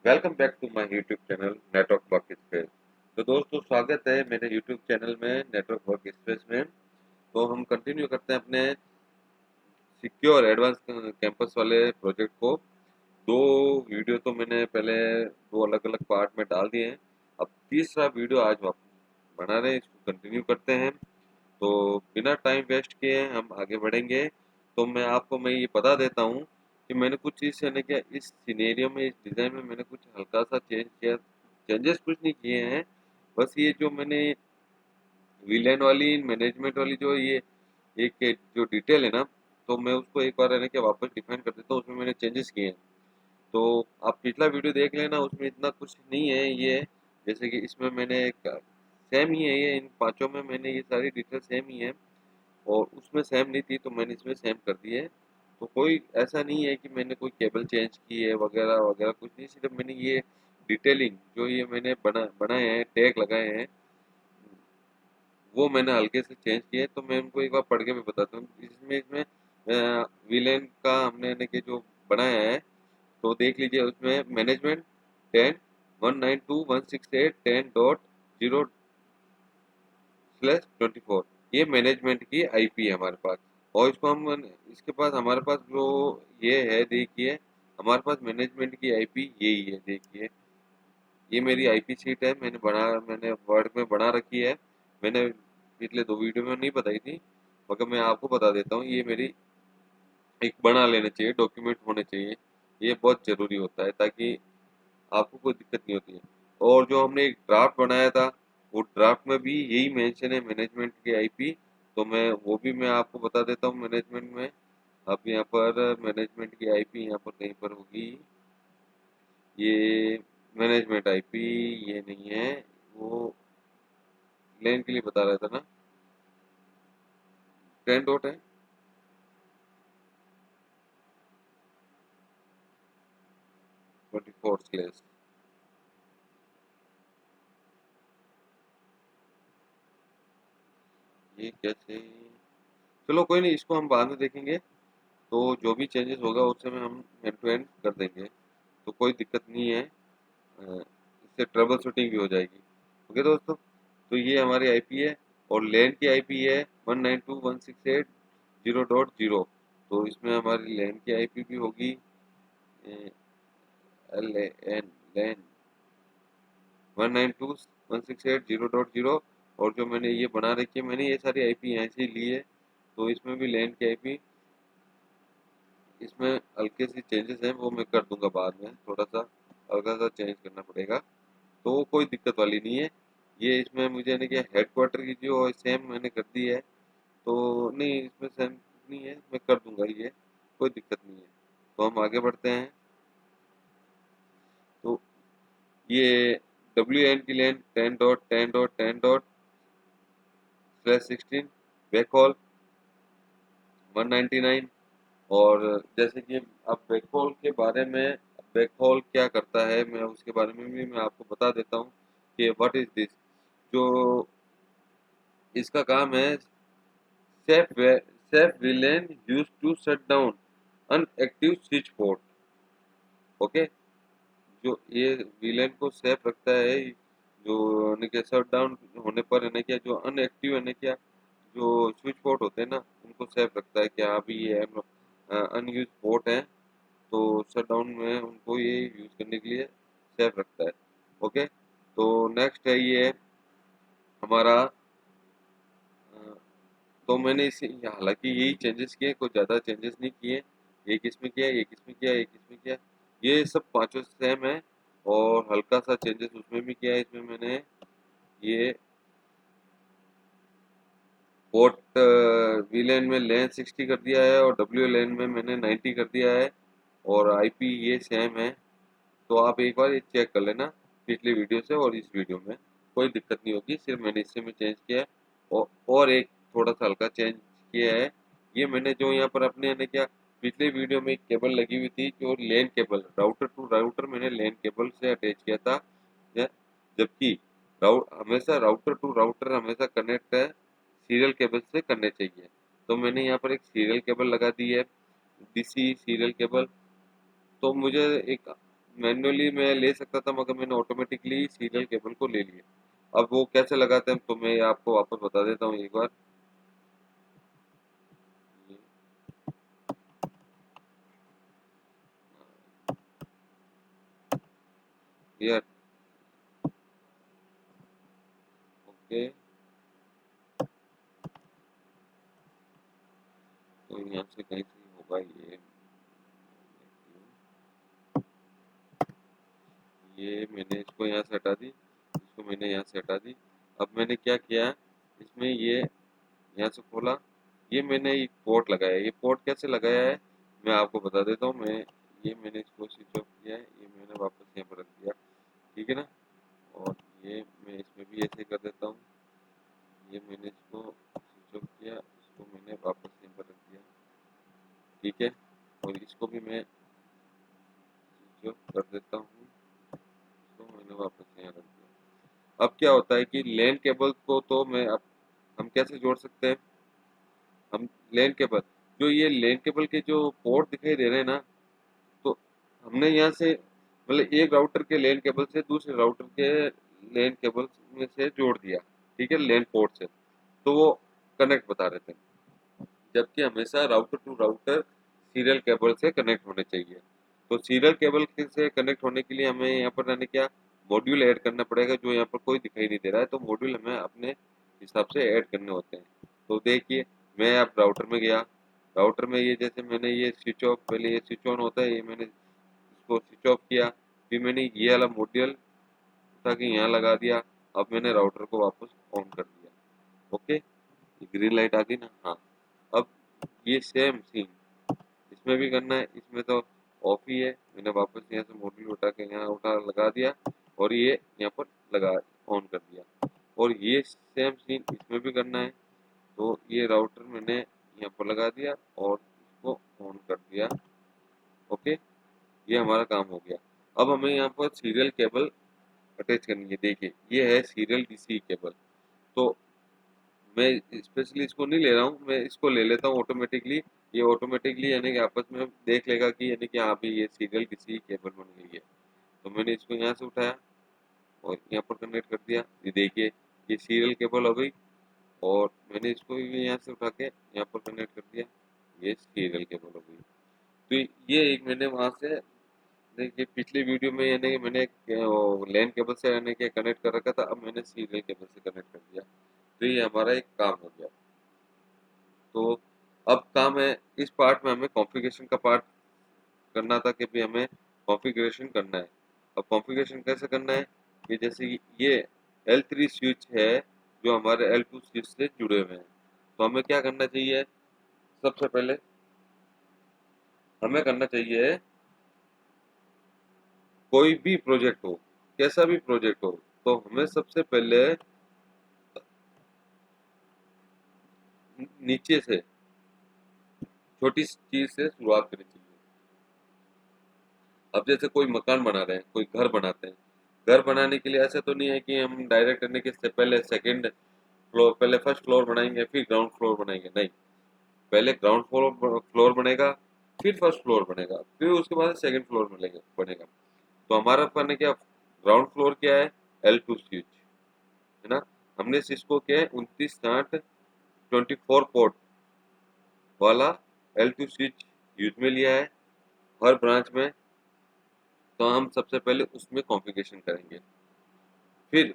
Welcome back to my YouTube channel network work space. तो दोस्तों स्वागत है मेरे यूट्यूब चैनल में नेटवर्क वर्क स्पेस में। तो हम कंटिन्यू करते हैं अपने सिक्योर एडवांस कैंपस वाले प्रोजेक्ट को। दो वीडियो तो मैंने पहले दो अलग अलग पार्ट में डाल दिए हैं। अब तीसरा वीडियो आज बना रहे हैं, इसको कंटिन्यू करते हैं। तो बिना टाइम वेस्ट किए हम आगे बढ़ेंगे। तो मैं ये बता देता हूँ कि मैंने कुछ चीज़ यानी कि इस सिनेरियो में, इस डिज़ाइन में मैंने कुछ हल्का सा चेंज किया। चेंजेस कुछ नहीं किए हैं, बस ये जो मैंने वीलेन वाली मैनेजमेंट वाली जो ये एक जो डिटेल है ना, तो मैं उसको एक बार यानी कि वापस डिफाइन कर देता हूँ। उसमें मैंने चेंजेस किए हैं, तो आप पिछला वीडियो देख लेना, उसमें इतना कुछ नहीं है। ये जैसे कि इसमें मैंने एक सेम ही है, ये इन पांचों में मैंने ये सारी डिटेल सेम ही है, और उसमें सेम नहीं थी तो मैंने इसमें सेम कर दी है। तो कोई ऐसा नहीं है कि मैंने कोई केबल चेंज की है वगैरह वगैरह, कुछ नहीं। सिर्फ मैंने ये डिटेलिंग जो ये मैंने बनाए हैं, टैग लगाए हैं, वो मैंने हल्के से चेंज किए। तो मैं उनको एक बार पढ़ के भी बताता हूँ। इसमें विलेन का हमने यानी कि जो बनाया है, तो देख लीजिए। उसमें मैनेजमेंट 10.192.168.10.0/24 ये मैनेजमेंट की आईपी है हमारे पास। और इसको हम इसके पास हमारे पास जो ये है, देखिए हमारे पास मैनेजमेंट की आईपी यही है। देखिए ये मेरी आईपी शीट है, मैंने वर्ड में बना रखी है। मैंने पिछले दो वीडियो में नहीं बताई थी, मगर मैं आपको बता देता हूँ। ये मेरी एक बना लेना चाहिए, डॉक्यूमेंट होने चाहिए। ये बहुत ज़रूरी होता है ताकि आपको कोई दिक्कत नहीं होती है। और जो हमने एक ड्राफ्ट बनाया था, वो ड्राफ्ट में भी यही मेंशन है, मैनेजमेंट की आईपी। तो मैं आपको बता देता हूँ मैनेजमेंट में। अब यहाँ पर मैनेजमेंट की आईपी यहाँ पर कहीं पर होगी। ये मैनेजमेंट आईपी ये नहीं है, वो लेन के लिए बता रहा था ना, 10 डॉट है, 24/। ये कैसे, चलो कोई नहीं, इसको हम बाद में देखेंगे। तो जो भी चेंजेस होगा उससे में हम एंड टू एंड कर देंगे, तो कोई दिक्कत नहीं है। इससे ट्रबल शूटिंग भी हो जाएगी। ओके दोस्तों, तो ये हमारी आईपी है, और लैन की आईपी है 192.168.0.0। तो इसमें हमारी लैन की आईपी भी होगी LAN लैन 192.168.0.0। और जो मैंने ये बना रखी है, मैंने ये सारी आईपी यहाँ से ली है। तो इसमें भी लैन की आईपी, इसमें हल्के सी चेंजेस हैं, वो मैं कर दूंगा बाद में। थोड़ा सा हल्का सा चेंज करना पड़ेगा, तो वो कोई दिक्कत वाली नहीं है। ये इसमें मुझे यानी कि हेडक्वार्टर की जो सेम मैंने कर दी है, तो नहीं इसमें सेम नहीं है, मैं कर दूंगा, ये कोई दिक्कत नहीं है। तो हम आगे बढ़ते हैं। तो ये WN की लेन 10.10.10.10/16 बैकहॉल 199। और जैसे कि अब बैकहॉल के बारे में, बैकहॉल क्या करता है, मैं उसके बारे में भी मैं आपको बता देता हूँ कि व्हाट इज दिस। जो इसका काम है, safe safe VLAN use to shut down unactive switch port. Okay, जो ये विलेन को सेफ रखता है, जो यानी कि शट डाउन होने पर यानी कि जो अनएक्टिव यानी क्या जो स्विच पोर्ट होते हैं ना, उनको सेफ रखता है कि हाँ अभी ये अनयूज पोर्ट है, तो शट डाउन में उनको ये यूज करने के लिए सेफ रखता है। ओके, तो नेक्स्ट है ये हमारा तो मैंने इसे, हालांकि यही चेंजेस किए, कोई ज़्यादा चेंजेस नहीं किए। एक इसमें किया, एक इसमें किया, एक इसमें किया, ये सब पांचों सेम है। और हल्का सा चेंजेस उसमें भी किया है। इसमें मैंने ये पोर्ट वीलेन में लेन 60 कर दिया है, और डब्ल्यू लेन में मैंने 90 कर दिया है, और आईपी ये सेम है। तो आप एक बार ये चेक कर लेना, पिछली वीडियो से और इस वीडियो में कोई दिक्कत नहीं होगी। सिर्फ मैंने इससे में चेंज किया है, और एक थोड़ा सा हल्का चेंज किया है। ये मैंने जो यहाँ पर अपने ने क्या, पिछले वीडियो में एक केबल लगी हुई थी, जो लेन केबल, राउटर टू राउटर मैंने लेन केबल से अटैच किया था। या- जबकि हमेशा राउटर टू राउटर हमेशा कनेक्ट है सीरियल केबल से करने चाहिए। तो मैंने यहाँ पर एक सीरियल केबल लगा दी है, डीसी सीरियल केबल। तो मुझे एक मैन्युअली मैं ले सकता था, मगर मैंने ऑटोमेटिकली सीरियल केबल को ले लिया। अब वो कैसे लगाते हैं तो मैं आपको वापस बता देता हूँ एक बार। क्लियर? ओके, तो यहाँ से कहीं से होगा ये मैंने इसको यहाँ से हटा दी, इसको मैंने यहाँ से हटा दी। अब मैंने क्या किया, इसमें ये यहाँ से खोला, ये मैंने एक पोर्ट लगाया। ये पोर्ट कैसे लगाया है मैं आपको बता देता हूँ। मैंने इसको स्विच ऑफ किया है, ये मैंने वापस यहाँ पर रख दिया, ठीक है ना। और ये मैं इसमें भी ऐसे कर देता हूँ, ये मैंने इसको स्विच ऑफ किया, इसको मैंने वापस यहाँ पर रख दिया, ठीक है। और इसको भी मैं स्विच ऑफ कर देता हूँ, इसको मैंने वापस यहाँ रख दिया। अब क्या होता है कि लैन केबल को तो मैं अब हम कैसे जोड़ सकते हैं, हम लैन केबल, जो ये लैन केबल के जो पोर्ट दिखाई दे रहे हैं ना, तो हमने यहाँ से मतलब एक राउटर के लैन केबल से दूसरे राउटर के लैन केबल में से जोड़ दिया, ठीक है, लैन पोर्ट से, तो वो कनेक्ट बता रहे थे। जबकि हमेशा router to router serial cable से कनेक्ट होने चाहिए। तो सीरियल केबल से कनेक्ट होने के लिए हमें यहाँ पर यानी क्या मॉड्यूल ऐड करना पड़ेगा, जो यहाँ पर कोई दिखाई नहीं दे रहा है। तो मॉड्यूल हमें अपने हिसाब से ऐड करने होते हैं। तो देखिए, मैं अब राउटर में गया, राउटर में ये जैसे मैंने ये स्विच ऑफ, पहले ये स्विच ऑन होता है, ये मैंने इसको स्विच ऑफ किया, फिर मैंने ये वाला मॉड्यूल उठा के यहाँ लगा दिया। अब मैंने राउटर को वापस ऑन कर दिया, ओके, ग्रीन लाइट आ गई ना, हाँ। अब ये सेम सीन इसमें भी करना है, इसमें तो ऑफ ही है, मैंने वापस यहाँ से मॉड्यूल उठा के यहाँ उठा लगा दिया और ये यहाँ पर लगा ऑन कर दिया। और ये सेम सीन इसमें भी करना है, तो ये राउटर मैंने यहाँ पर लगा दिया और इसको ऑन कर दिया, ओके, ये हमारा काम हो गया। अब हमें यहाँ पर सीरियल केबल अटैच करनी है। देखिए, ये है सीरियल डीसी केबल। तो मैं स्पेशली इसको नहीं ले रहा हूँ, मैं इसको ले लेता हूँ ऑटोमेटिकली। ये ऑटोमेटिकली यानी कि आपस में देख लेगा कि यानी कि हाँ भी ये सीरियल किसी केबल बन गई है। तो मैंने इसको यहाँ से उठाया और यहाँ पर कनेक्ट कर दिया। ये देखिए, ये सीरियल केबल हो गई। और मैंने इसको भी यहाँ से उठा के यहाँ पर कनेक्ट कर दिया, ये सीरियल केबल हो गई। तो ये एक मैंने वहाँ से देखिए पिछले वीडियो में यानी कि मैंने लैन केबल से यानी कि कनेक्ट कर रखा था, अब मैंने सीरियल केबल से कनेक्ट कर दिया। तो ये हमारा एक काम हो गया। तो अब काम है इस पार्ट में हमें कॉन्फ़िगरेशन का पार्ट करना था कि भी हमें कॉन्फ़िगरेशन करना है। अब कॉन्फ़िगरेशन कैसे करना है कि जैसे कि ये L3 स्विच है जो हमारे L2 स्विच से जुड़े हुए हैं। तो हमें क्या करना चाहिए, सबसे पहले हमें करना चाहिए कोई भी प्रोजेक्ट हो, कैसा भी प्रोजेक्ट हो, तो हमें सबसे पहले नीचे से छोटी चीज से शुरुआत करनी चाहिए। अब जैसे कोई मकान बना रहे हैं, कोई घर बनाते हैं, घर बनाने के लिए ऐसा तो नहीं है कि हम डायरेक्ट करने के से पहले सेकंड फ्लोर, पहले फर्स्ट फ्लोर बनाएंगे फिर ग्राउंड फ्लोर बनाएंगे, नहीं, पहले ग्राउंड फ्लोर बनेगा, फिर फर्स्ट फ्लोर बनेगा, फिर उसके बाद सेकंड फ्लोर बनेगा बनेगा। तो हमारा अपन ने क्या, ग्राउंड फ्लोर क्या है, L2 स्विच है ना। हमने इसको क्या है 2960 24 पोर्ट वाला L2 स्विच यूज में लिया है हर ब्रांच में। तो हम सबसे पहले उसमें कॉन्फ़िगरेशन करेंगे, फिर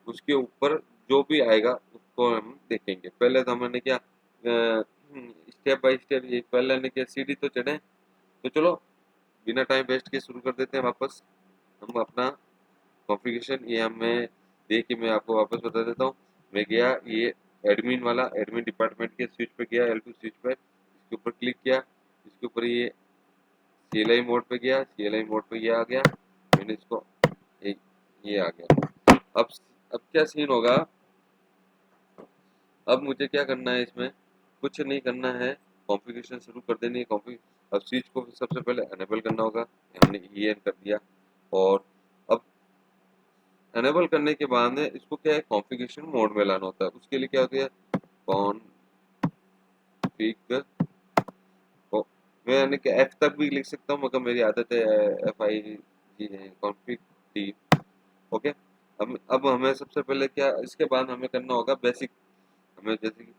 उसके ऊपर जो भी आएगा उसको हम देखेंगे। पहले तो हमने क्या स्टेप बाय स्टेप, ये पहले ने क्या सीढ़ी तो चढ़े। तो चलो बिना टाइम वेस्ट के शुरू कर देते हैं वापस हम अपना कॉन्फ़िगरेशन। ये हमें देखिए, मैं आपको वापस बता देता हूँ। मैं गया ये एडमिन वाला, एडमिन डिपार्टमेंट के स्विच पे गया, L2 स्विच पे, इसके ऊपर क्लिक किया, इसके ऊपर ये CLI मोड पे गया, CLI मोड पे ये आ गया, मैंने इसको ये आ गया। अब क्या सीन होगा, अब मुझे क्या करना है, इसमें कुछ नहीं करना है, कॉन्फ़िगरेशन शुरू कर देनी है। कॉन्फ़िग अब स्विच को सबसे पहले अनेबल करना होगा, हमने EN कर दिया। और अब अनेबल करने के बाद में इसको क्या है कॉन्फ़िगरेशन मोड में लाना होता है। उसके लिए क्या होती है कॉन्फ़िग, मैं यानी कि F तक भी लिख सकता हूँ, मगर मेरी आदत है FI कॉन्फिग डी। ओके, अब हमें सबसे पहले क्या, इसके बाद हमें करना होगा बेसिक, हमें जैसे कि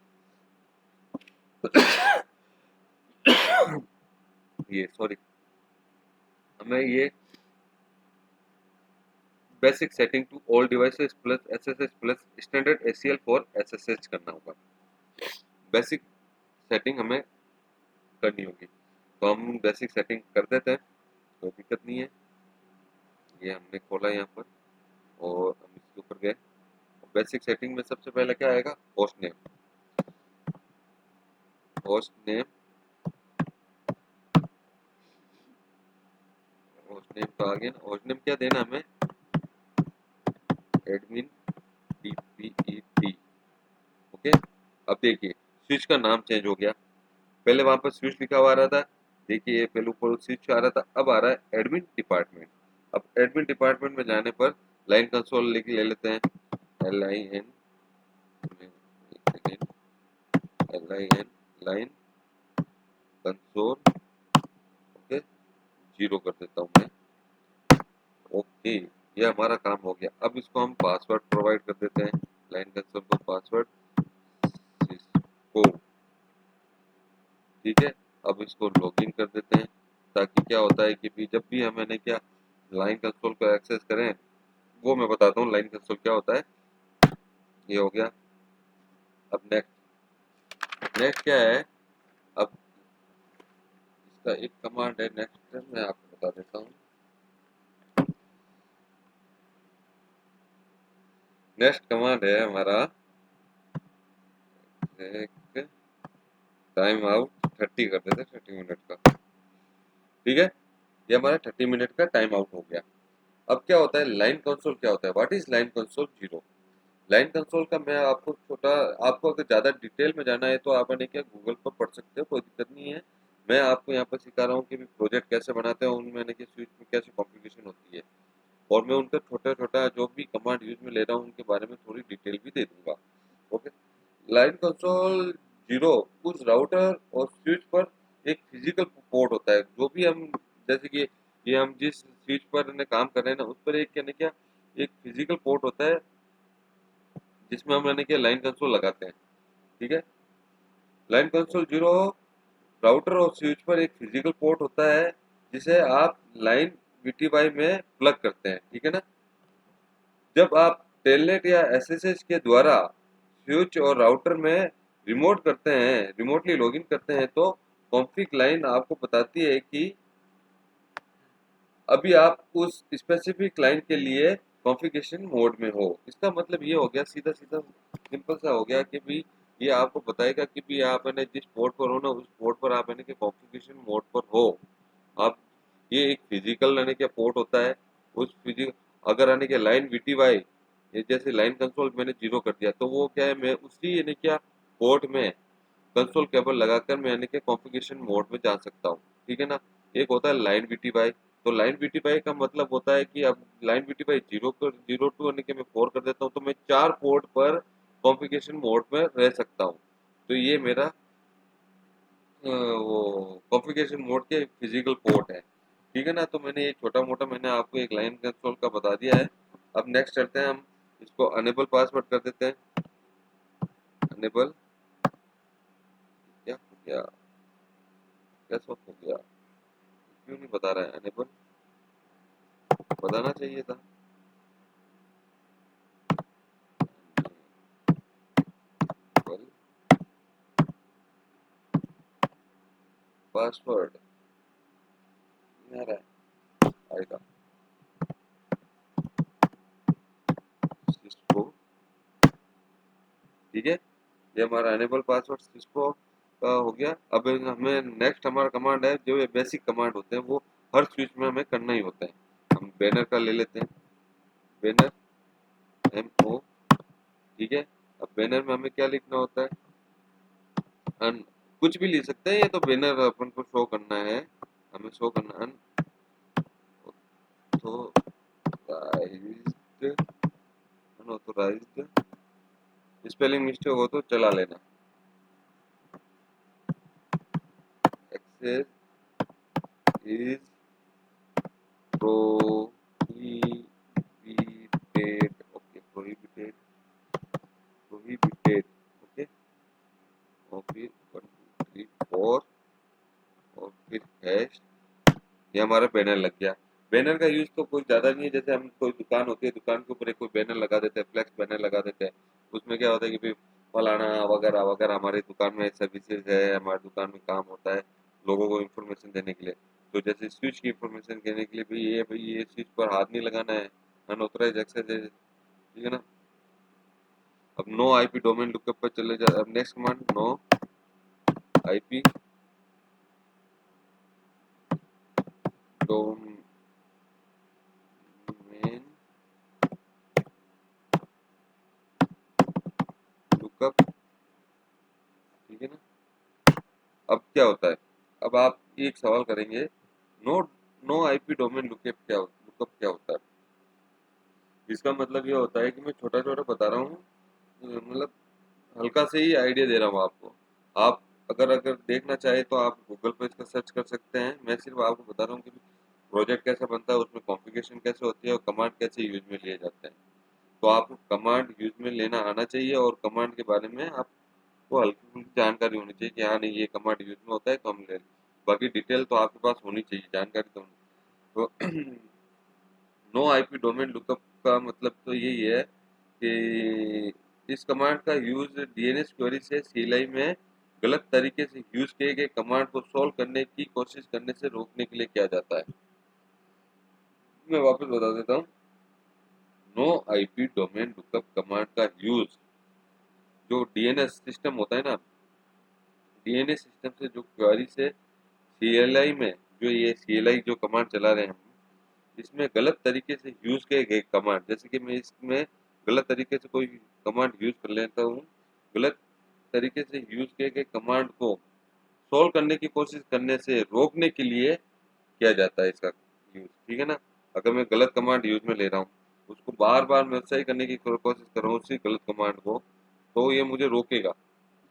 ये सॉरी, हमें ये basic setting to all devices plus SSH plus standard ACL for SSH करना होगा। बेसिक सेटिंग हमें करनी होगी, तो हम बेसिक सेटिंग कर देते हैं, कोई दिक्कत नहीं है। ये हमने खोला यहाँ पर और हम इसके ऊपर गए। बेसिक सेटिंग में सबसे पहले क्या आएगा, host name. Host name, host name तो आ गया ना। होस्ट नेम क्या देना हमें, एडमिन DPET। ओके, अब देखिए स्विच का नाम चेंज हो गया। पहले वहां पर स्विच लिखा हुआ आ रहा था, देखिए पहले ऊपर स्विच आ रहा था, अब आ रहा है एडमिन डिपार्टमेंट। अब एडमिन डिपार्टमेंट में जाने पर लाइन कंसोल लिख ले लेते हैं, LIN, LIN line console. Okay, 0 कर देता हूँ मैं। ओके, ये हमारा काम हो गया। अब इसको हम पासवर्ड प्रोवाइड कर देते हैं, लाइन कंसोल को पासवर्ड सिस्को। ठीक है, अब इसको लॉगिन कर देते हैं, ताकि क्या होता है कि भी जब भी हम मैंने क्या लाइन कंसोल को एक्सेस करें, वो मैं बताता हूँ लाइन कंसोल क्या होता है। ये हो गया। अब नेक्स्ट, नेक्स्ट क्या है, अब इसका एक कमांड है नेक्स्ट, मैं आपको बता देता हूँ। नेक्स्ट कमांड है हमारा एक टाइम आउट 30 कर देते हैं, 30 मिनट का। ठीक है, ये हमारा 30 मिनट का टाइम आउट हो गया। अब क्या होता है लाइन कंसोल, क्या होता है, what is line console 0। Line console का मैं आपको छोटा, आपको अगर ज़्यादा डिटेल में जाना है तो आप क्या गूगल पर पढ़ सकते हो, कोई दिक्कत नहीं है। मैं आपको यहाँ पर सिखा रहा हूँ कि प्रोजेक्ट कैसे बनाते हैं, उनमें कि स्विच में कैसे कॉन्फ़िगरेशन होती है, और मैं उनका छोटा छोटा जो भी कमांड यूज में ले रहा हूँ उनके बारे में थोड़ी डिटेल भी दे दूंगा। ओके, लाइन कंसोल 0 उस राउटर और स्विच पर एक फिजिकल पोर्ट होता है, जो भी हम जैसे कि ये हम जिस स्विच पर काम कर रहे हैं ना, उस पर एक क्या एक फिजिकल पोर्ट होता है, जिसमें हम क्या लाइन कंसोल लगाते हैं। ठीक है, लाइन कंसोल 0 राउटर और स्विच पर एक फिजिकल पोर्ट होता है, जिसे आप लाइन VTY में प्लग करते हैं। ठीक है ना, जब आप टेलनेट या SSH के द्वारा स्विच और राउटर में रिमोट करते हैं, रिमोटली लॉगिन करते हैं, तो कॉन्फ़िग लाइन आपको बताती है कि अभी आप उस स्पेसिफिक लाइन के लिए कॉन्फ़िगरेशन मोड में हो। इसका मतलब ये हो गया, सीधा सीधा सिंपल सा हो गया कि भी ये आपको बताएगा कि भी आप जिस पोर्ट पर हो ना, उस पोर्ट पर आप कि कॉन्फ़िगरेशन मोड पर हो आप। ये एक फिजिकल क्या पोर्ट होता है, उस फिजिकल अगर कि लाइन VTY, ये जैसे लाइन कंसोल मैंने 0 कर दिया, तो वो क्या है, मैं उसी क्या पोर्ट में कंसोल केबल लगाकर मैं के कॉन्फ़िगरेशन मोड में जा सकता हूँ। ठीक है ना, एक होता है लाइन VTY। तो लाइन VTY का मतलब होता है कि अब लाइन VTY 0 कर 0 टू कि मैं 4 कर देता हूँ, तो मैं 4 पोर्ट पर कॉन्फ़िगरेशन मोड में रह सकता हूँ। तो ये मेरा वो कॉन्फ़िगरेशन मोड के फिजिकल पोर्ट है। ठीक है ना, तो मैंने ये छोटा मोटा मैंने आपको एक लाइन कंसोल का बता दिया है। अब नेक्स्ट करते हैं हम इसको अनेबल पासवर्ड कर देते हैं। अनेबल, क्या हो गया, कैसे हो गया, क्यों नहीं बता रहा है अनेबल, बताना चाहिए था। पासवर्ड नहीं आ रहा है, आएगा। सिस्को, ठीक है, ये हमारा अनेबल पासवर्ड सिस्को का हो गया। अब हमें नेक्स्ट हमारा कमांड है, जो ये बेसिक कमांड होते हैं वो हर स्विच में हमें करना ही होता है। हम बैनर का ले लेते हैं, बैनर MO। ठीक है, अब बैनर में हमें क्या लिखना होता है, अन, कुछ भी लिख सकते हैं, ये तो बैनर अपन को शो करना है, हमें शो करना अनऑथोराइज्ड, अनऑथोराइज्ड, स्पेलिंग मिस्टेक हो तो चला लेना। एक्सेस इज प्रोवाइडेड ये हमारा बैनर लग गया। बैनर का यूज तो कोई ज़्यादा नहीं है, जैसे हम कोई दुकान होती है, दुकान के ऊपर एक कोई बैनर लगा देते हैं, फ्लेक्स बैनर लगा देते हैं। उसमें क्या होता है कि भाई फलाना वगैरह वगैरह हमारी दुकान में सर्विसेज है, हमारी दुकान में काम होता है, लोगों को इन्फॉर्मेशन देने के लिए। तो जैसे स्विच की इन्फॉर्मेशन देने के लिए भाई ये स्विच पर हाथ नहीं लगाना है, अनऑथराइज एक्सेस है, ठीक है ना। अब नो आईपी डोमेन लुकअप पर चले जा। अब next command no IP domain lookup, ठीक है ना। अब क्या होता है, अब आप एक सवाल करेंगे, no no IP domain lookup क्या होता है। इसका मतलब ये होता है कि मैं छोटा छोटा बता रहा हूँ, मतलब हल्का से ही आइडिया दे रहा हूँ आपको। आप अगर अगर देखना चाहे तो आप गूगल पे इसका सर्च कर सकते हैं। मैं सिर्फ आपको बता रहा हूँ कि प्रोजेक्ट कैसा बनता है, उसमें कॉन्फ़िगरेशन कैसे होती है और कमांड कैसे यूज में लिए जाते हैं। तो आपको कमांड यूज में लेना आना चाहिए और कमांड के बारे में आपको हल्की फुल्की जानकारी होनी चाहिए कि हाँ नहीं ये कमांड यूज में होता है तो हम ले। बाकी डिटेल तो आपके पास होनी चाहिए, जानकारी तो नो आईपी डोमेन लुकअप का मतलब तो यही है कि इस कमांड का यूज डीएनएस क्वेरी से सीएलआई में गलत तरीके से यूज किए गए कमांड को सॉल्व करने की कोशिश करने से रोकने के लिए किया जाता है। मैं वापस बता देता हूँ, no IP domain lookup command का यूज जो डीएनएस सिस्टम होता है ना, डीएनएस सिस्टम से जो क्वेरी से सीएलआई में, जो ये सीएलआई जो कमांड चला रहे हैं हम, इसमें गलत तरीके से यूज किए गए कमांड, जैसे कि मैं इसमें गलत तरीके से कोई कमांड यूज कर लेता हूँ, गलत तरीके से यूज किए गए कमांड को सोल्व करने की कोशिश करने से रोकने के लिए किया जाता है इसका यूज, ठीक है ना। अगर मैं गलत कमांड यूज में ले रहा हूँ, उसको बार बार मैं सही करने की कोशिश कर रहा हूँ उसी गलत कमांड को, तो ये मुझे रोकेगा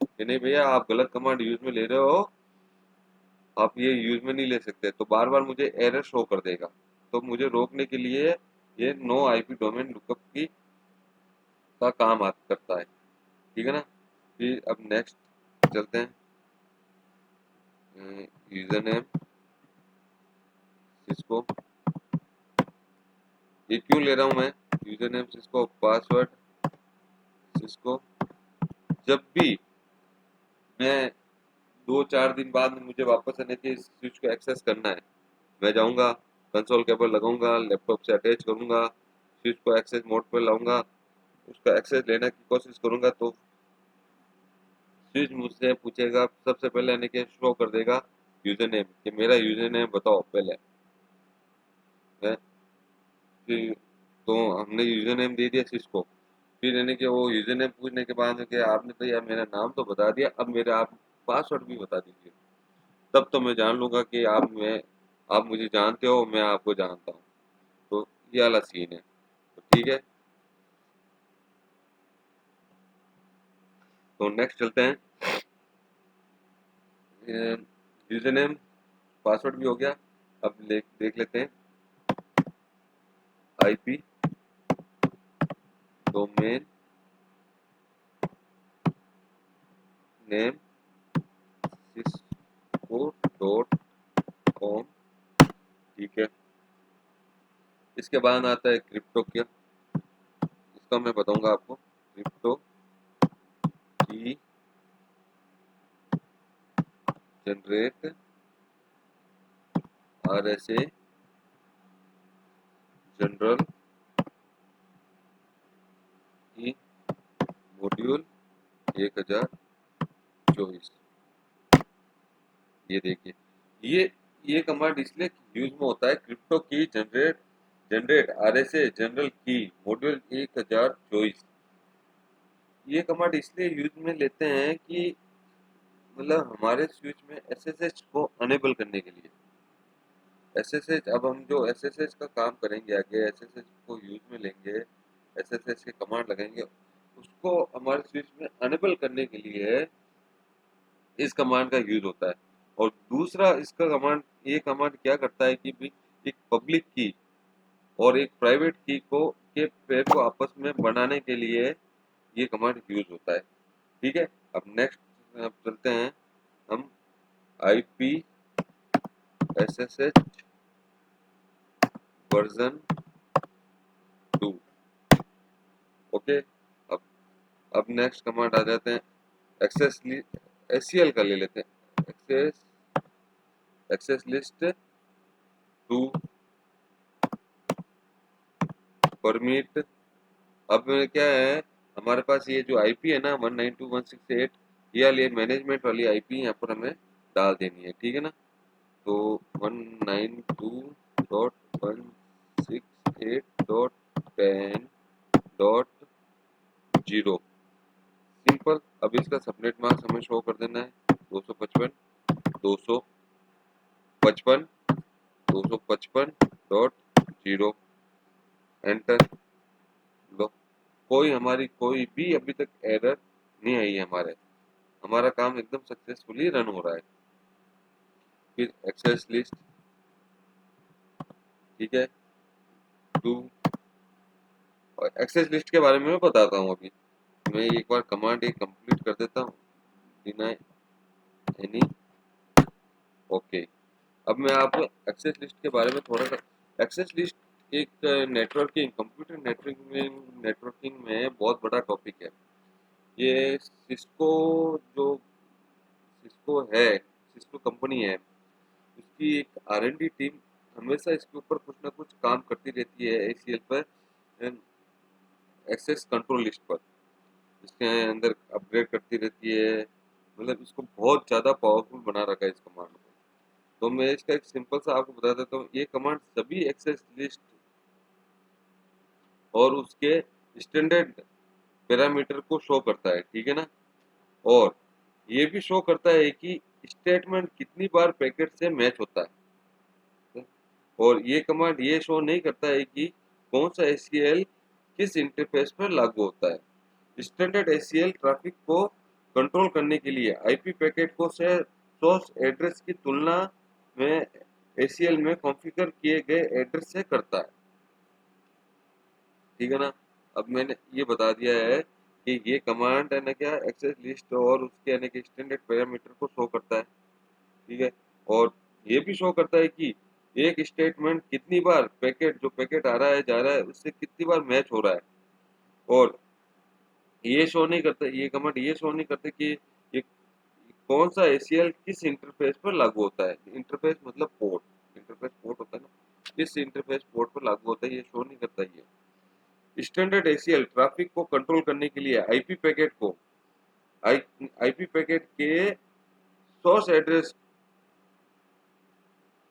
कि नहीं भैया आप गलत कमांड यूज में ले रहे हो, आप ये यूज में नहीं ले सकते, तो बार बार मुझे एरर शो कर देगा। तो मुझे रोकने के लिए ये नो आईपी डोमेन लुकअप की का काम करता है, ठीक है ना। फिर अब नेक्स्ट चलते हैं, यूजर नेम सिस्को, ये क्यों ले रहा हूँ मैं, user name Cisco, password Cisco. जब भी मैं 2-4 दिन बाद में मुझे वापस आने के इस स्विच को एक्सेस करना है, मैं जाऊंगा, कंसोल केबल लगाऊंगा, लैपटॉप से अटैच करूंगा, स्विच को एक्सेस मोड पर लाऊंगा, उसका एक्सेस लेने की कोशिश करूंगा, तो स्विच मुझसे पूछेगा, सबसे पहले यानी कि शो कर देगा यूजर नेम, कि मेरा यूजर नेम बताओ पहले है। फिर तो हमने यूजर नेम दे दिया स्विच को, फिर यानी कि वो यूजर नेम पूछने के बाद कि आपने तो यार मेरा नाम तो बता दिया, अब मेरा आप पासवर्ड भी बता दीजिए, तब तो मैं जान लूंगा कि आप मुझे जानते हो, मैं आपको जानता हूँ। तो ये वाला सीन है, तो ठीक है। तो नेक्स्ट चलते हैं, यूजर नेम पासवर्ड भी हो गया। अब देख लेते हैं, IP domain name Cisco dot com, ठीक है। इसके बाद आता है क्रिप्टो क्या, इसका मैं बताऊंगा आपको, क्रिप्टो की जनरेट आरएसए जनरल की मॉड्यूल 1024, ये देखिए, ये ये कमांड इसलिए यूज में होता है, क्रिप्टो की जनरेट जनरेट आरएसए जनरल की मॉड्यूल 1024, ये कमांड इसलिए यूज में लेते हैं कि मतलब हमारे स्विच में एसएसएच को अनेबल करने के लिए। एसएसएच, अब हम जो एसएसएच का काम करेंगे आगे, एसएसएच को यूज में लेंगे, एसएसएच के कमांड लगाएंगे, उसको हमारे स्विच में अनेबल करने के लिए इस कमांड का यूज होता है। और दूसरा इसका कमांड, ये कमांड क्या करता है कि भी एक पब्लिक की और एक प्राइवेट की को के पेयर को आपस में बनाने के लिए ये कमांड यूज होता है, ठीक है। अब नेक्स्ट अब चलते हैं हम, आईपी एसएसएच वर्जन 2। ओके, अब नेक्स्ट कमांड आ जाते हैं एक्सेस एससीएल का ले लेते हैं। Access list to permit. अब क्या है, हमारे पास ये जो आईपी है ना 192.168, ये वाली मैनेजमेंट वाली आईपी यहाँ पर हमें डाल देनी है, ठीक है ना। तो 192.168.10.0 सिंपल। अब इसका सबनेट मास्क हमें शो कर देना है 255 255.0। एंटर। लो, कोई हमारी कोई भी अभी तक एरर नहीं आई है हमारा काम एकदम सक्सेसफुली रन हो रहा है। फिर एक्सेस लिस्ट, ठीक है, टू। एक्सेस लिस्ट के बारे में मैं बताता हूँ अभी। मैं एक बार कमांड एक कंप्लीट कर देता हूँ, डिनाई एनी। ओके, अब मैं आपको एक्सेस लिस्ट के बारे में थोड़ा सा। एक्सेस लिस्ट एक नेटवर्किंग, कंप्यूटर नेटवर्किंग में बहुत बड़ा टॉपिक है। ये सिस्को कंपनी है, उसकी एक R&D टीम हमेशा इसके ऊपर कुछ ना कुछ काम करती रहती है, ACL पर, एक्सेस कंट्रोल लिस्ट पर। इसके अंदर अपग्रेड करती रहती है, मतलब इसको बहुत ज़्यादा पावरफुल बना रखा है इस कमांड को। तो मैं इसका एक सिंपल सा आपको बता देता हूँ। ये कमांड सभी एक्सेस लिस्ट और उसके स्टैंडर्ड पैरामीटर को शो करता है, ठीक है ना। और ये भी शो करता है कि स्टेटमेंट कितनी बार पैकेट से मैच होता है। और ये कमांड ये शो नहीं करता है कि कौन सा एसीएल किस इंटरफेस पर लागू होता है। स्टैंडर्ड एसीएल ट्रैफिक को कंट्रोल करने के लिए आईपी पैकेट को से सोर्स एड्रेस की तुलना में एसीएल में कॉन्फ़िगर किए गए एड्रेस से करता है, ठीक है ना। अब मैंने ये बता दिया है कि ये कमांड है ना क्या एक्सेस लिस्ट और उसके यानी कि स्टैंडर्ड पैरामीटर को शो करता है, ठीक है। और ये भी शो करता है कि एक स्टेटमेंट कितनी बार पैकेट जो पैकेट आ रहा है जा रहा है उससे कितनी बार मैच हो रहा है। और ये शो नहीं करता, ये कमांड ये शो नहीं करता कि ये कौन सा एसीएल किस इंटरफेस पर लागू होता है। इंटरफेस मतलब पोर्ट, इंटरफेस पोर्ट होता है ना, किस इंटरफेस पोर्ट पर लागू होता है ये शो नहीं करता। ये स्टैंडर्ड एसीएल ट्रैफिक को कंट्रोल करने के लिए आईपी पैकेट के सोर्स एड्रेस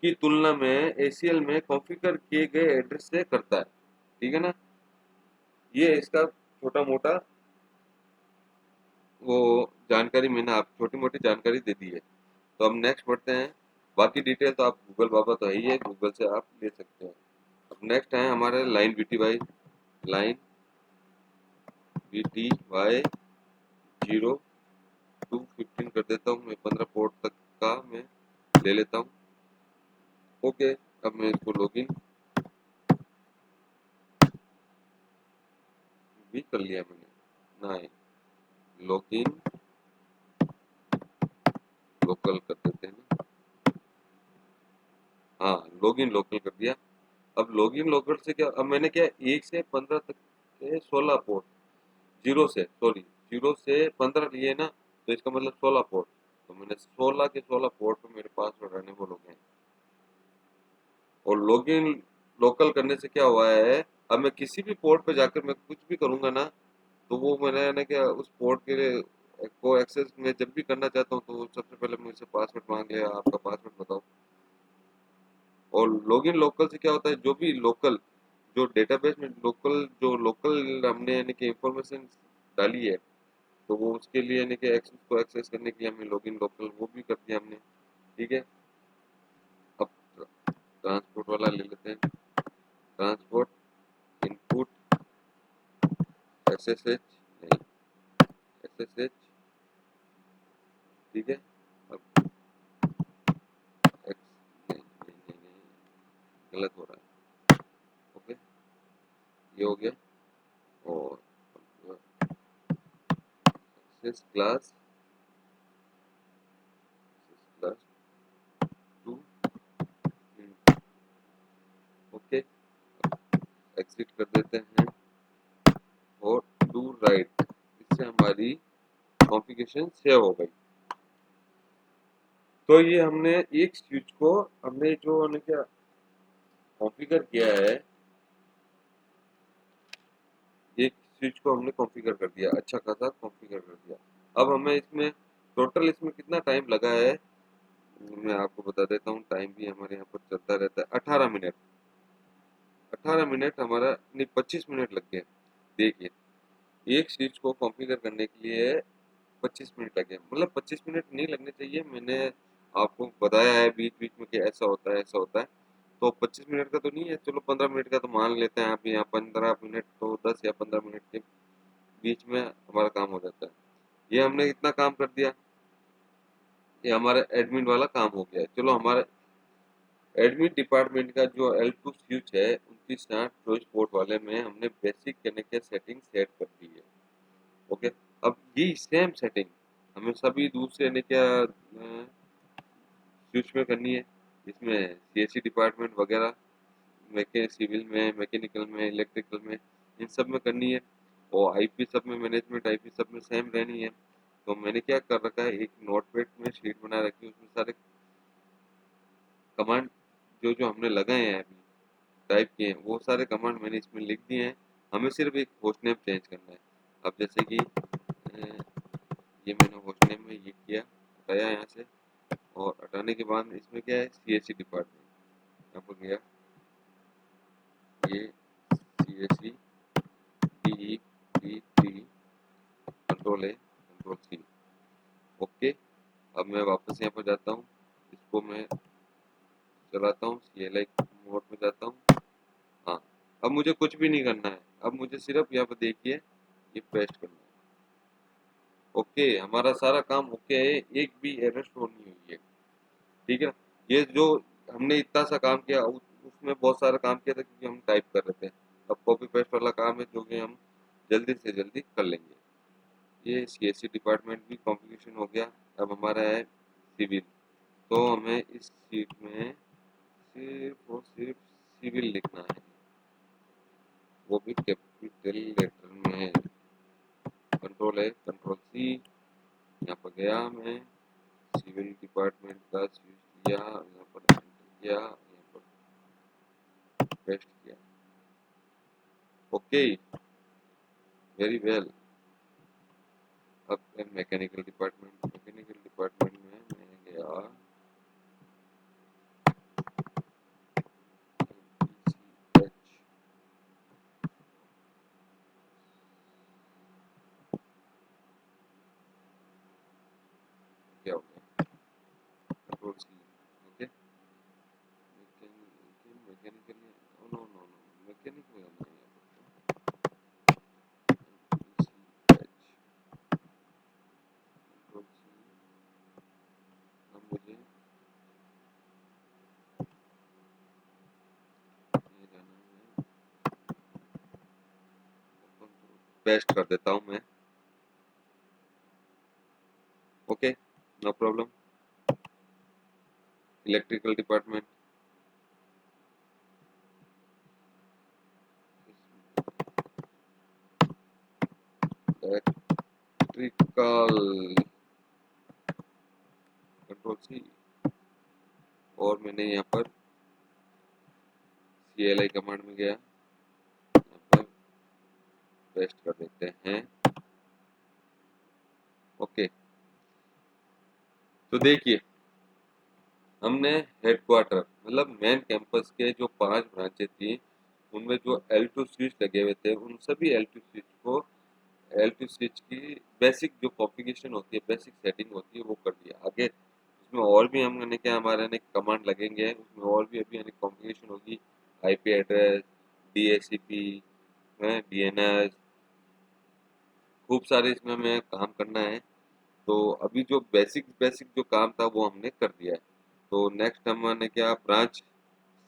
की तुलना में एसीएल में कॉन्फ़िगर किए गए एड्रेस से करता है, ठीक है ना। ये इसका छोटा मोटा वो जानकारी मैंने आप छोटी मोटी जानकारी दे दी है। तो हम नेक्स्ट बढ़ते हैं। बाकी डिटेल तो आप गूगल बाबा तो है ही है, गूगल से आप ले सकते हैं। अब नेक्स्ट है हमारे line BTY। Line BTY 0 to 15 कर देता हूँ मैं, 15 पोर्ट तक का मैं ले लेता हूँ। ओके, अब मैं इसको लॉगिन भी कर लिया मैंने। ना लॉगिन लोकल कर देते हैं ना। हाँ, लॉगिन लोकल कर दिया। अब लॉगिन लोकल से क्या, अब मैंने क्या 1 से 15 तक के 16 पोर्ट, जीरो से 15 लिए ना, तो इसका मतलब 16 पोर्ट। तो मैंने 16 के 16 पोर्ट पे मेरे पासवर्ड अनेबल हो गए। और लॉगिन लोकल करने से क्या हुआ है, अब मैं किसी भी पोर्ट पे जाकर मैं कुछ भी करूंगा ना, तो वो मैंने ना क्या उस पोर्ट के लिए को एक्सेस मैं जब भी करना चाहता हूँ तो वो सबसे पहले मुझसे पासवर्ड मांग लिया, आपका पासवर्ड बताओ। और लॉगिन लोकल से क्या होता है, जो भी लोकल जो डेटाबेस में लोकल हमने यानी कि इंफॉर्मेशन डाली है, तो वो उसके लिए यानी कि एक्सेस को एक्सेस करने के लिए हमें लॉगिन लोकल वो भी कर दिया हमने, ठीक है। अब ट्रांसपोर्ट वाला ले लेते हैं। ट्रांसपोर्ट इनपुट SSH नहीं, SSH, ठीक है। अब गलत हो रहा है। ओके, ये हो गया। और access class class 2। Okay, exit कर देते हैं और टू राइट, इससे हमारी कॉन्फ़िगरेशन सेव हो गई। तो ये हमने एक स्विच को हमने जो हमने क्या कॉन्फ़िगर किया है, एक स्विच को हमने कॉन्फ़िगर कर दिया, अच्छा खासा कॉन्फ़िगर कर दिया। अब हमें इसमें टोटल इसमें कितना टाइम लगा है मैं आपको बता देता हूँ। टाइम भी हमारे यहाँ पर चलता रहता है 18 मिनट। 18 मिनट हमारा नहीं 25 मिनट लग गए। देखिए एक स्विच को कॉन्फ़िगर करने के लिए 25 मिनट लगे, मतलब 25 मिनट नहीं लगने चाहिए। मैंने आपको बताया है बीच बीच में कि ऐसा होता है ऐसा होता है, तो 25 मिनट का तो नहीं है, चलो 15 मिनट का तो मान लेते हैं आप। यहाँ 15 मिनट तो 10 या 15 मिनट के बीच में हमारा काम हो जाता है। ये हमने इतना काम कर दिया, ये हमारा एडमिन वाला काम हो गया है। चलो हमारा एडमिन डिपार्टमेंट का जो L2 स्विच है 29/24 पोर्ट वाले में हमने बेसिक कनेक्ट सेटिंग सेट कर दी है। ओके, अब ये सेम सेटिंग हमें सभी दूसरे ने क्या स्विच में करनी है। इसमें CSC डिपार्टमेंट वगैरह सिविल में, मैकेनिकल में, इलेक्ट्रिकल में, इन सब में करनी है। और आईपी सब में, मैनेजमेंट आईपी सब में सेम रहनी है। तो मैंने क्या कर रखा है, एक नोटपैड में शीट बना रखी है, उसमें सारे कमांड जो जो हमने लगाए हैं अभी टाइप किए हैं वो सारे कमांड मैंने इसमें लिख दिए हैं। हमें सिर्फ एक होस्ट नेम चेंज करना है। अब जैसे कि ये मैंने होस्ट नेम में ये किया, हटाया यहाँ से, और हटाने के बाद इसमें क्या है CSC डिपार्टमेंट, यहाँ पर गया ये CSC DE3 control C। Okay, अब मैं वापस यहाँ पर जाता हूँ, इसको मैं चलाता हूँ, CLI मोड में जाता हूँ। हाँ, अब मुझे कुछ भी नहीं करना है, अब मुझे सिर्फ यहाँ पर देखिए ये पेस्ट करना है। ओके, हमारा सारा काम ओके है, एक भी एरर शो नहीं हुई है। ठीक है ना, ये जो हमने इतना सा काम किया उसमें बहुत सारा काम किया था क्योंकि हम टाइप कर रहे थे। अब कॉपी पेस्ट वाला काम है जो कि हम जल्दी से जल्दी कर लेंगे। ये CSC डिपार्टमेंट भी कॉन्फ़िगरेशन हो गया। अब हमारा है सिविल, तो हमें इस शीट में सिर्फ और सिर्फ सिविल लिखना है, वो भी कैपिटल लेटर में। कंट्रोल C, यहाँ पर गया मैं, सिविल डिपार्टमेंट का स्विच लिया, यहाँ पर एंटर किया, यहाँ पर पेस्ट किया। Okay, very well. अब मैकेनिकल डिपार्टमेंट में मैं गया, क्या हो गया, control C। Okay, mechanical, no no no, mechanical अब मुझे ये जाना है, पेस्ट कर देता हूँ मैं। Okay, no problem. Electrical department, electrical control C, और मैंने यहाँ पर CLI कमांड में गया, यहाँ पर पेस्ट कर देते हैं। ओके, तो देखिए हमने हेडक्वार्टर मतलब मेन कैंपस के जो 5 ब्रांचें थी उनमें जो L2 स्विच लगे हुए थे उन सभी L2 स्विच की बेसिक जो कॉन्फ़िगरेशन होती है, बेसिक सेटिंग होती है वो कर दिया। आगे उसमें और भी हमने क्या हमारे ने कमांड लगेंगे, उसमें और भी अभी यानी कॉन्फ़िगरेशन होगी, IP एड्रेस, DHCP, DNS, खूब सारे इसमें हमें काम करना है। तो अभी जो बेसिक बेसिक जो काम था वो हमने कर दिया है। तो नेक्स्ट हमने क्या ब्रांच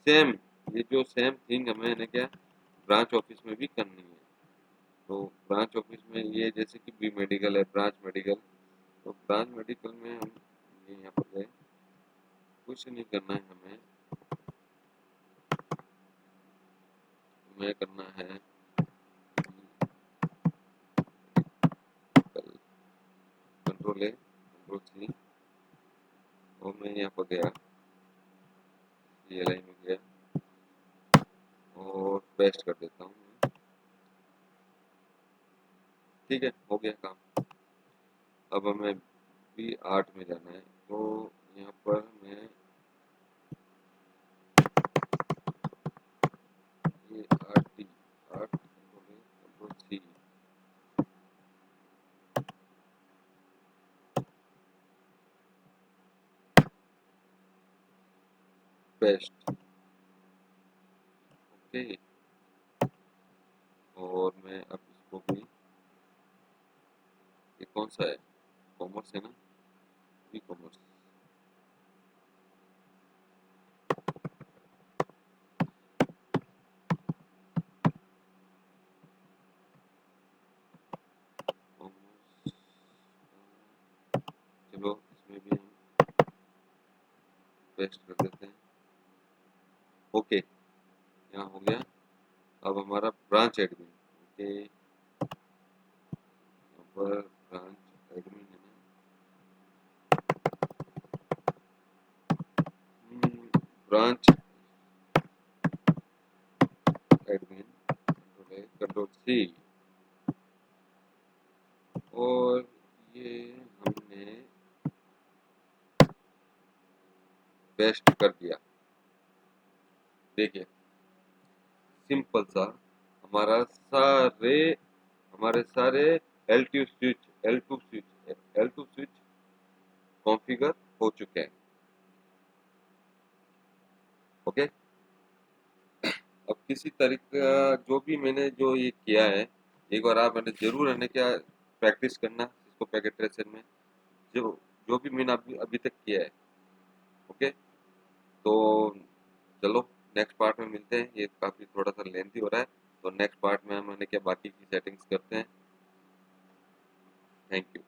सेम, ये जो सेम थिंग हमें क्या ब्रांच ऑफिस में भी करनी है। तो ब्रांच ऑफिस में ये जैसे कि बी मेडिकल है, ब्रांच मेडिकल, तो ब्रांच मेडिकल में हम ये यहाँ पर गए, कुछ नहीं करना है हमें, हमें करना है कंट्रोल A कंट्रोल C और मैं यहाँ पर गया ये लाइन में गया और पेस्ट कर देता हूँ। ठीक है, हो गया काम। अब हमें B8 में जाना है, तो यहाँ पर मैं ये 8D 8 control C paste. Okay, और मैं अब इसको भी, ये कौन सा है, कॉमर्स है ना, ई कॉमर्स। चलो इसमें भी हम पेस्ट कर देते हैं। ओके, यहाँ हो गया। अब हमारा ब्रांच एडमिन, ओके यहाँ पर ब्रांच एडमिन है ना, ब्रांच एडमिन कंट्रोल C और ये हमने पेस्ट कर दिया। देखिए सिंपल सा हमारे सारे L2 स्विच कॉन्फ़िगर हो चुके हैं। ओके, अब किसी तरीके जो भी मैंने जो ये किया है, एक बार आप मैंने जरूर है क्या प्रैक्टिस करना इसको पैकेट ट्रेसर में, जो जो भी मैंने अभी तक किया है। ओके, तो चलो नेक्स्ट पार्ट में मिलते हैं। ये काफ़ी थोड़ा सा लेंथी हो रहा है, तो नेक्स्ट पार्ट में हम मैंने क्या बाकी की सेटिंग्स करते हैं। Thank you.